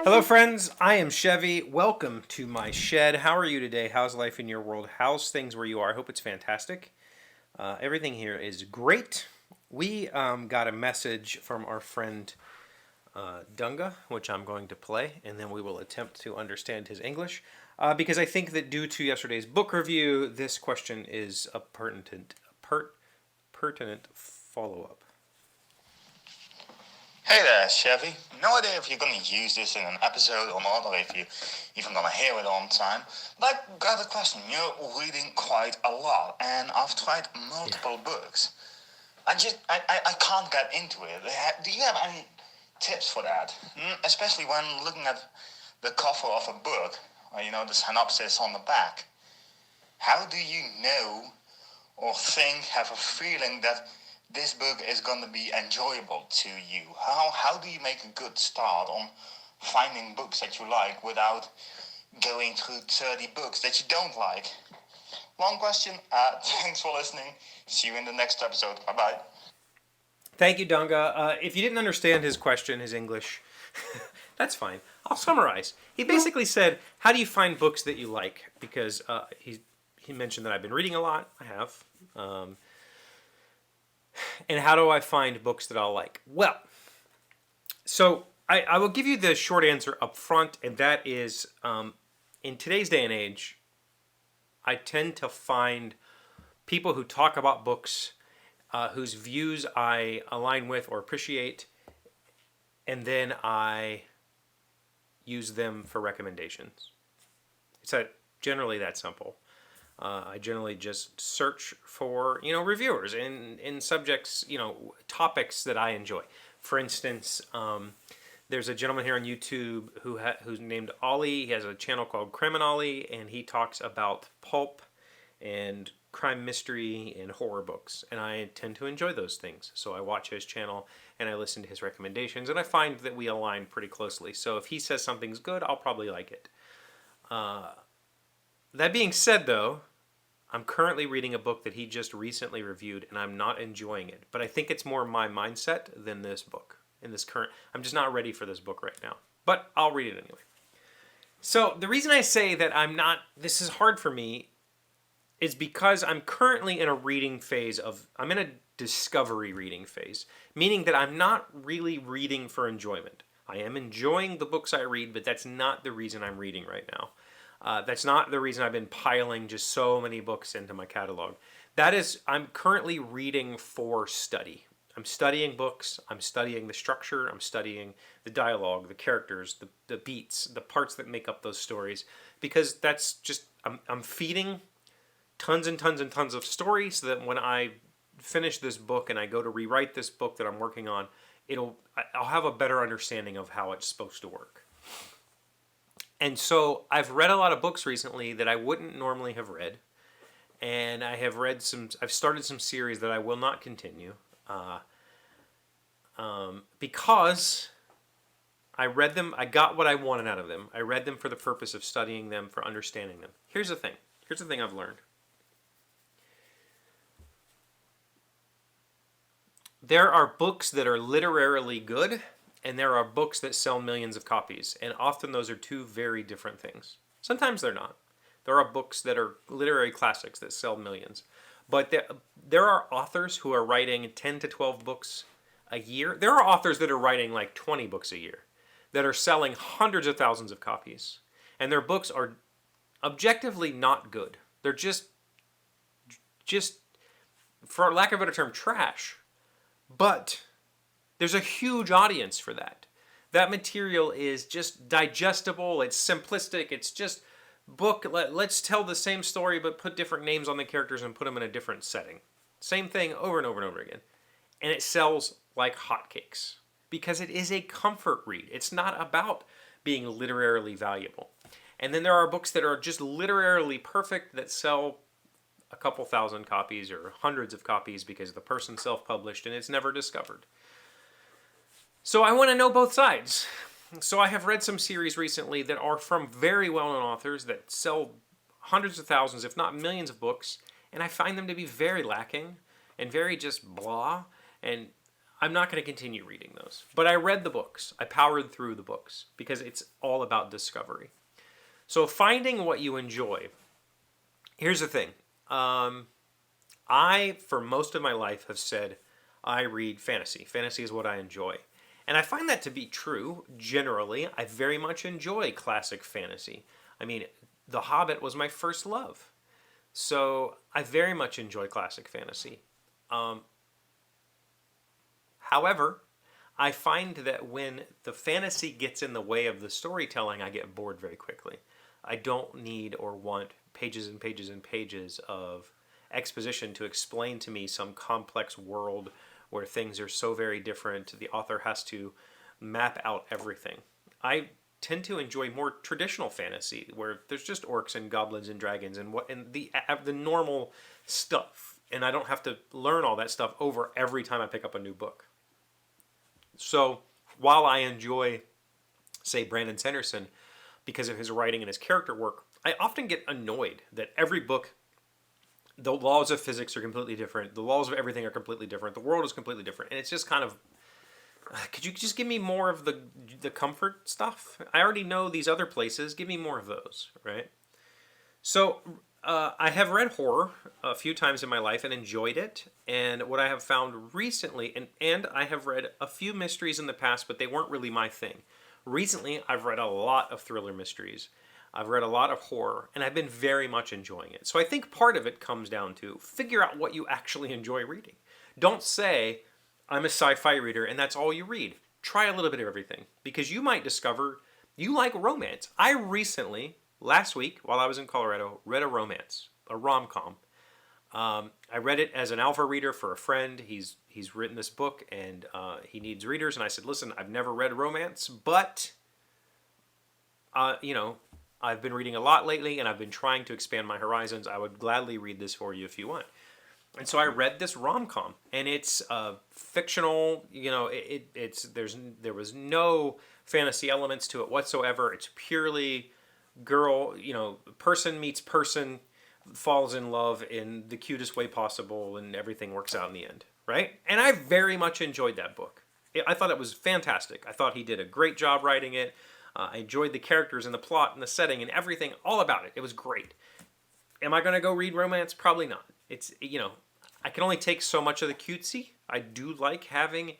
Hello, friends. I am Chevee. Welcome to my shed. How are you today? How's life in your world? How's things where you are? I hope it's fantastic. Everything here is great. We got a message from our friend Dunga, which I'm going to play, and then we will attempt to understand his English. Because I think that due to yesterday's book review, this question is a pertinent follow-up. Hey there, Chevy. No idea if you're going to use this in an episode or not, or if you're even going to hear it on time. But I've got a question. You're reading quite a lot, and I've tried multiple books. I can't get into it. Do you have any tips for that? Especially when looking at the cover of a book, or the synopsis on the back. How do you know or have a feeling that this book is going to be enjoyable to you? How do you make a good start on finding books that you like without going through 30 books that you don't like? Long question. Thanks for listening. See you in the next episode. Bye-bye. Thank you, Dunga. If you didn't understand his question, his English, that's fine. I'll summarize. He basically said, how do you find books that you like? Because he mentioned that I've been reading a lot. I have. And how do I find books that I'll like? Well, so I will give you the short answer up front, and that is, in today's day and age, I tend to find people who talk about books whose views I align with or appreciate, and then I use them for recommendations. It's generally that simple. I generally just search for, reviewers in subjects, topics that I enjoy. For instance, there's a gentleman here on YouTube who's named Ollie. He has a channel called Criminolly, and he talks about pulp and crime mystery and horror books. And I tend to enjoy those things. So I watch his channel and I listen to his recommendations, and I find that we align pretty closely. So if he says something's good, I'll probably like it. That being said, though, I'm currently reading a book that he just recently reviewed, and I'm not enjoying it. But I think it's more my mindset than this book. I'm just not ready for this book right now. But I'll read it anyway. So the reason I say that this is hard for me is because I'm currently in a I'm in a discovery reading phase, meaning that I'm not really reading for enjoyment. I am enjoying the books I read, but that's not the reason I'm reading right now. That's not the reason I've been piling just so many books into my catalog. I'm currently reading for study. I'm studying books, I'm studying the structure, I'm studying the dialogue, the characters, the beats, the parts that make up those stories, because that's just, I'm feeding tons and tons and tons of stories so that when I finish this book and I go to rewrite this book that I'm working on, I'll have a better understanding of how it's supposed to work. And so I've read a lot of books recently that I wouldn't normally have read. And I've started some series that I will not continue. Because I read them, I got what I wanted out of them. I read them for the purpose of studying them, for understanding them. Here's the thing I've learned. There are books that are literarily good, and there are books that sell millions of copies, and often those are two very different things. Sometimes they're not. There are books that are literary classics that sell millions. But there are authors who are writing 10 to 12 books a year. There are authors that are writing like 20 books a year that are selling hundreds of thousands of copies. And their books are objectively not good. They're just for lack of a better term, trash. But there's a huge audience for that. That material is just digestible, it's simplistic, it's just book, let's tell the same story but put different names on the characters and put them in a different setting. Same thing over and over and over again. And it sells like hotcakes because it is a comfort read. It's not about being literarily valuable. And then there are books that are just literarily perfect that sell a couple thousand copies or hundreds of copies because the person self-published and it's never discovered. So I want to know both sides. So I have read some series recently that are from very well-known authors that sell hundreds of thousands, if not millions of books, and I find them to be very lacking and very just blah. And I'm not going to continue reading those. But I read the books. I powered through the books because it's all about discovery. So finding what you enjoy. Here's the thing. I, for most of my life, have said I read fantasy. Fantasy is what I enjoy. And I find that to be true. Generally, I very much enjoy classic fantasy. I mean, The Hobbit was my first love. So I very much enjoy classic fantasy. However, I find that when the fantasy gets in the way of the storytelling, I get bored very quickly. I don't need or want pages and pages and pages of exposition to explain to me some complex world where things are so very different. The author has to map out everything. I tend to enjoy more traditional fantasy where there's just orcs and goblins and dragons and the normal stuff, and I don't have to learn all that stuff over every time I pick up a new book. So while I enjoy, say, Brandon Sanderson because of his writing and his character work, I often get annoyed that every book, the laws of physics are completely different, the laws of everything are completely different, the world is completely different, and it's just kind of, could you just give me more of the comfort stuff? I already know these other places, give me more of those, right? So I have read horror a few times in my life and enjoyed it. And what I have found recently, and I have read a few mysteries in the past, but they weren't really my thing. Recently, I've read a lot of thriller mysteries. I've read a lot of horror, and I've been very much enjoying it. So I think part of it comes down to figure out what you actually enjoy reading. Don't say, I'm a sci-fi reader, and that's all you read. Try a little bit of everything, because you might discover you like romance. I recently, last week, while I was in Colorado, read a romance, a rom-com. I read it as an alpha reader for a friend. He's written this book, and he needs readers. And I said, listen, I've never read romance, but, I've been reading a lot lately, and I've been trying to expand my horizons. I would gladly read this for you if you want. And so I read this rom-com, and it's fictional. There was no fantasy elements to it whatsoever. It's purely person meets person, falls in love in the cutest way possible, and everything works out in the end, right? And I very much enjoyed that book. I thought it was fantastic. I thought he did a great job writing it. I enjoyed the characters and the plot and the setting and everything, all about it. It was great. Am I going to go read romance? Probably not. It's, I can only take so much of the cutesy. I do like having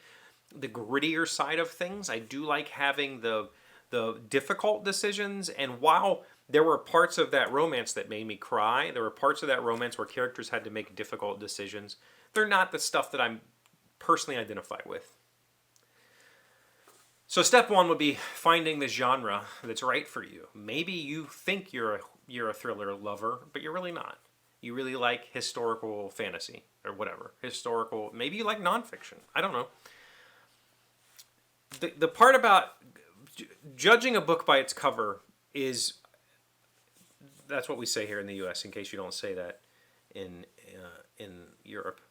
the grittier side of things. I do like having the difficult decisions. And while there were parts of that romance that made me cry, there were parts of that romance where characters had to make difficult decisions. They're not the stuff that I'm personally identify with. So step one would be finding the genre that's right for you. Maybe you think you're a thriller lover, but you're really not. You really like historical fantasy or whatever. Maybe you like nonfiction. I don't know. The part about judging a book by its cover is, that's what we say here in the U.S. in case you don't say that in Europe.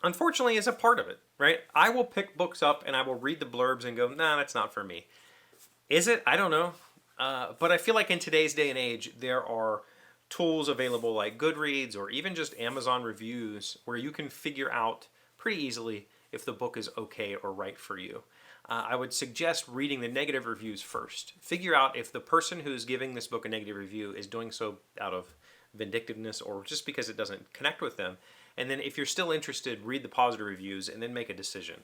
Unfortunately, is a part of it, right? I will pick books up and I will read the blurbs and go, nah, that's not for me. Is it? I don't know. But I feel like in today's day and age, there are tools available like Goodreads or even just Amazon reviews where you can figure out pretty easily if the book is okay or right for you. I would suggest reading the negative reviews first. Figure out if the person who's giving this book a negative review is doing so out of vindictiveness or just because it doesn't connect with them. And then if you're still interested, read the positive reviews and then make a decision.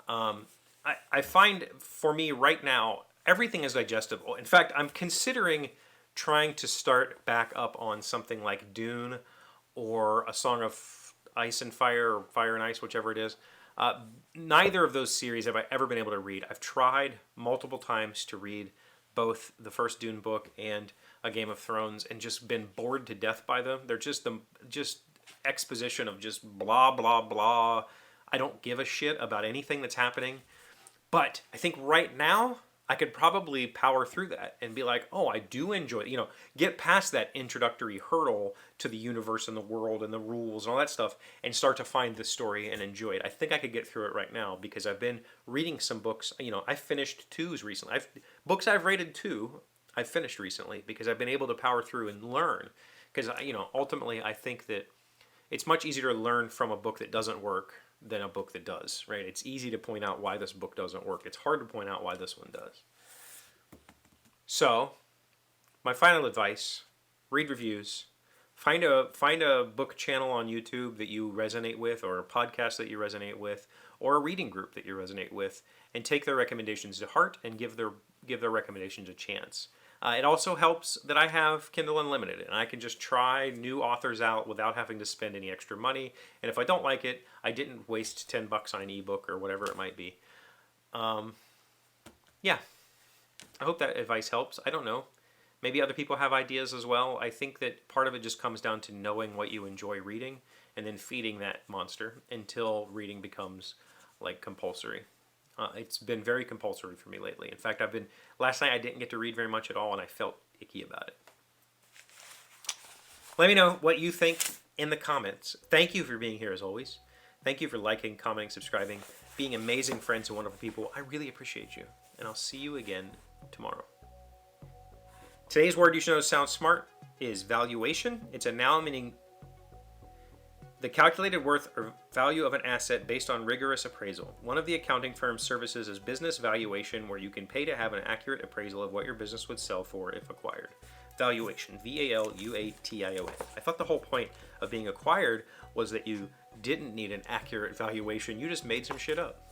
I find for me right now, everything is digestible. In fact, I'm considering trying to start back up on something like Dune or A Song of Ice and Fire or Fire and Ice, whichever it is. Neither of those series have I ever been able to read. I've tried multiple times to read both the first Dune book and A Game of Thrones and just been bored to death by them. They're just exposition of just blah, blah, blah. I don't give a shit about anything that's happening. But I think right now, I could probably power through that and be like, oh, I do enjoy it. Get past that introductory hurdle to the universe and the world and the rules and all that stuff and start to find the story and enjoy it. I think I could get through it right now because I've been reading some books. I finished 2s recently. Books I've rated 2, I've finished recently because I've been able to power through and learn. Because, ultimately, I think that it's much easier to learn from a book that doesn't work than a book that does, right? It's easy to point out why this book doesn't work. It's hard to point out why this one does. So, my final advice, read reviews. Find a book channel on YouTube that you resonate with, or a podcast that you resonate with, or a reading group that you resonate with, and take their recommendations to heart and give their recommendations a chance. It also helps that I have Kindle Unlimited, and I can just try new authors out without having to spend any extra money. And if I don't like it, I didn't waste $10 on an ebook or whatever it might be. Yeah, I hope that advice helps. I don't know. Maybe other people have ideas as well. I think that part of it just comes down to knowing what you enjoy reading and then feeding that monster until reading becomes like compulsory. It's been very compulsory for me lately. In fact, last night I didn't get to read very much at all and I felt icky about it. Let me know what you think in the comments. Thank you for being here as always. Thank you for liking, commenting, subscribing, being amazing friends and wonderful people. I really appreciate you. And I'll see you again tomorrow. Today's word you should know sounds smart is valuation. It's a noun meaning the calculated worth or value of an asset based on rigorous appraisal. One of the accounting firm's services is business valuation, where you can pay to have an accurate appraisal of what your business would sell for if acquired. Valuation, V-A-L-U-A-T-I-O-N. I thought the whole point of being acquired was that you didn't need an accurate valuation. You just made some shit up.